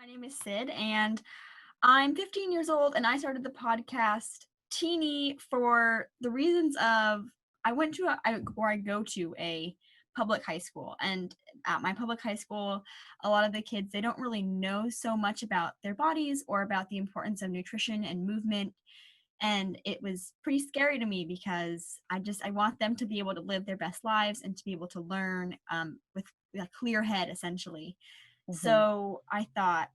My name is Sid, and I'm 15 years old, and I started the podcast Teeny for the reasons of I go to a public high school, and at my public high school, a lot of the kids they don't really know so much about their bodies or about the importance of nutrition and movement, and it was pretty scary to me because I want them to be able to live their best lives and to be able to learn with a clear head, essentially. Mhm. So I thought,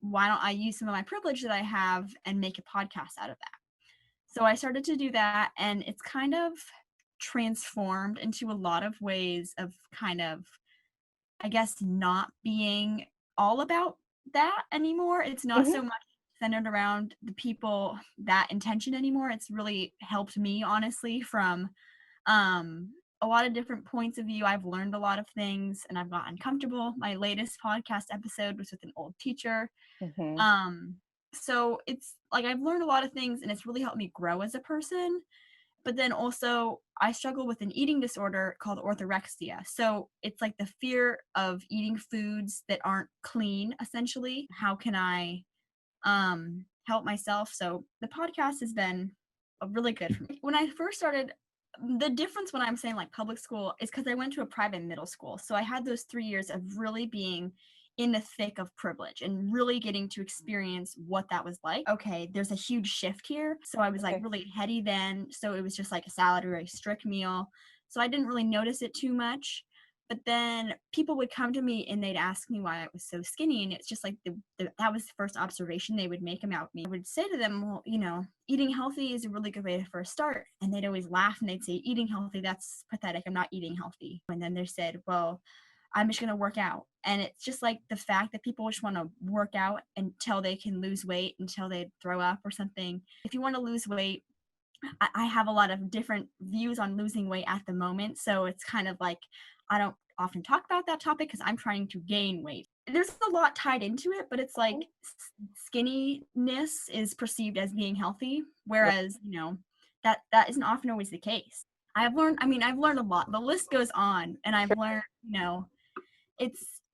why don't I use some of my privilege that I have and make a podcast out of that? So I started to do that, and it's kind of transformed into a lot of ways of kind of, I guess, not being all about that anymore. It's not Mhm. so much centered around the people that intention anymore. It's really helped me, honestly, from um, a lot of different points of view. I've learned a lot of things and I've gotten comfortable. My latest podcast episode was with an old teacher. Mhm. Um, so it's like I've learned a lot of things and it's really helped me grow as a person. But then also, I struggle with an eating disorder called orthorexia. So it's like the fear of eating foods that aren't clean, essentially. How can I help myself? So the podcast has been really good for me. When I first started, the difference when I'm saying like public school is because I went to a private middle school. So I had those 3 years of really being in the thick of privilege and really getting to experience what that was like. Okay, there's a huge shift here. So I was like Okay. really heady then. So it was just like a salad or a strict meal. So I didn't really notice it too much. But then people would come to me and they'd ask me why I was so skinny. And it's just like that was the first observation they would make about me. I would say to them, well, eating healthy is a really good way to first start. And they'd always laugh and they'd say, eating healthy, that's pathetic. I'm not eating healthy. And then they said, well, I'm just going to work out. And it's just like the fact that people just want to work out until they can lose weight, until they throw up or something. If you want to lose weight, I have a lot of different views on losing weight at the moment. So it's kind of like I don't often talk about that topic because I'm trying to gain weight. There's a lot tied into it, but it's like skinniness is perceived as being healthy, Right. whereas, that isn't often always the case. I've learned a lot. The list goes on, and I've Sure. learned,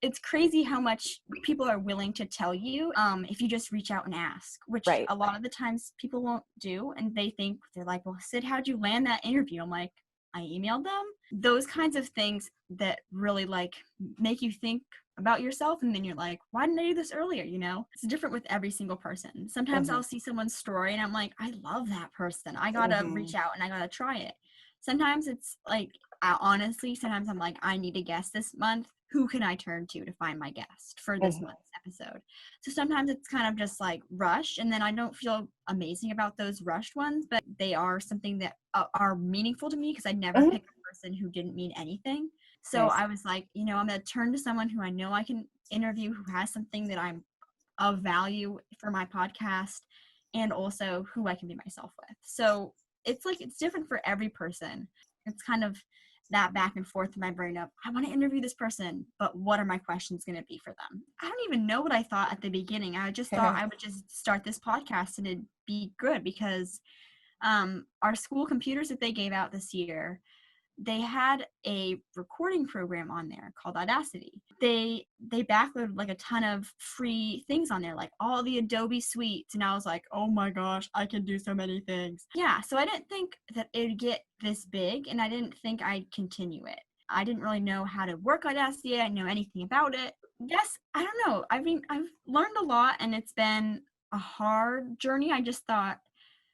it's crazy how much people are willing to tell you if you just reach out and ask, which Right. a lot of the times people won't do, and they're like, well, Sid, how'd you land that interview? I'm like, I emailed them. Those kinds of things that really like make you think about yourself, and then you're like, why didn't I do this earlier? It's different with every single person. Sometimes Mhm. I'll see someone's story and I'm like, I love that person, I gotta reach Mhm. out and I gotta try it. Sometimes it's like, honestly, sometimes I'm like, I need a guest this month. Who can I turn to find my guest for this Mhm. month's episode? So sometimes it's kind of just like rushed, and then I don't feel amazing about those rushed ones, but they are something that are meaningful to me because I never Mhm. picked a person who didn't mean anything. So Nice. I was like, I'm going to turn to someone who I know I can interview, who has something that I'm of value for my podcast, and also who I can be myself with. So it's like it's different for every person. It's kind of that back and forth in my brain of I want to interview this person, but what are my questions going to be for them? I don't even know what I thought at the beginning. I just thought I would just start this podcast and it'd be good because our school computers that they gave out this year, they had a recording program on there called Audacity. They backloaded like a ton of free things on there, like all the Adobe suites, and I was like, oh my gosh, I can do so many things. Yeah, so I didn't think that it'd get this big, and I didn't think I'd continue it. I didn't really know how to work Audacity. I didn't know anything about it. Yes, I don't know. I mean, I've learned a lot, and it's been a hard journey. I just thought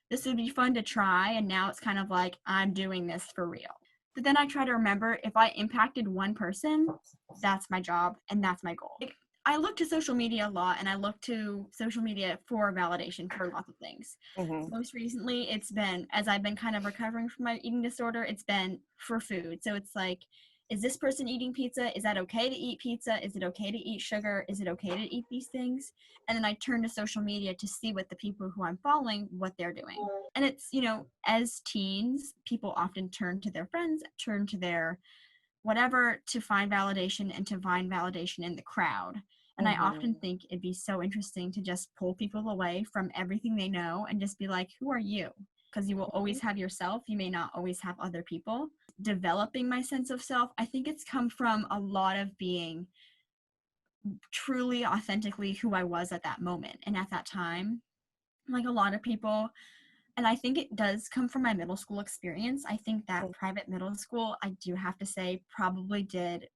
this would be fun to try, and now it's kind of like I'm doing this for real. But then I try to remember if I impacted one person, that's my job and that's my goal. Like, I look to social media a lot, and I look to social media for validation for lots of things. Mhm. Most recently, it's been, as I've been kind of recovering from my eating disorder, it's been for food. So it's like, is this person eating pizza? Is that okay to eat pizza? Is it okay to eat sugar? Is it okay to eat these things? And then I turn to social media to see what the people who I'm following, what they're doing. And it's, as teens, people often turn to their friends, turn to their whatever to find validation and to find validation in the crowd. And I often Mhm. think it'd be so interesting to just pull people away from everything they know and just be like, who are you? Because you will always have yourself. You may not always have other people. Developing my sense of self, I think it's come from a lot of being truly authentically who I was at that moment and at that time. Like a lot of people, and I think it does come from my middle school experience. I think that private middle school, I do have to say, probably did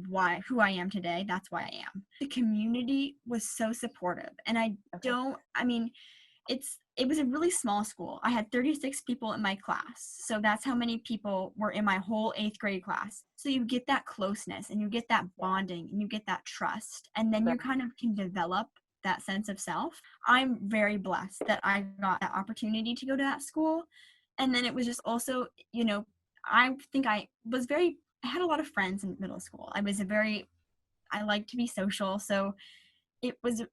why who I am today. That's why I am. The community was so supportive. And I mean, it was a really small school. I had 36 people in my class. So that's how many people were in my whole 8th grade class. So you get that closeness and you get that bonding and you get that trust. And then you kind of can develop that sense of self. I'm very blessed that I got that opportunity to go to that school. And then it was just also, you know, I think I had a lot of friends in middle school. I like to be social. So it was the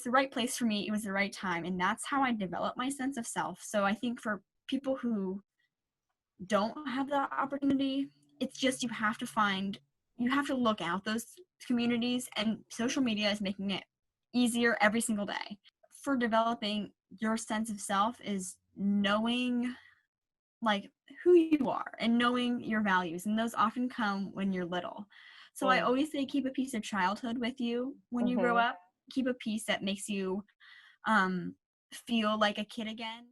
right place for me. It was the right time. And that's how I developed my sense of self. So I think for people who don't have that opportunity, it's just you have to look out those communities, and social media is making it easier every single day. For developing your sense of self is knowing like who you are and knowing your values, and those often come when you're little. So I always say keep a piece of childhood with you when you grow up. Keep a piece that makes you feel like a kid again.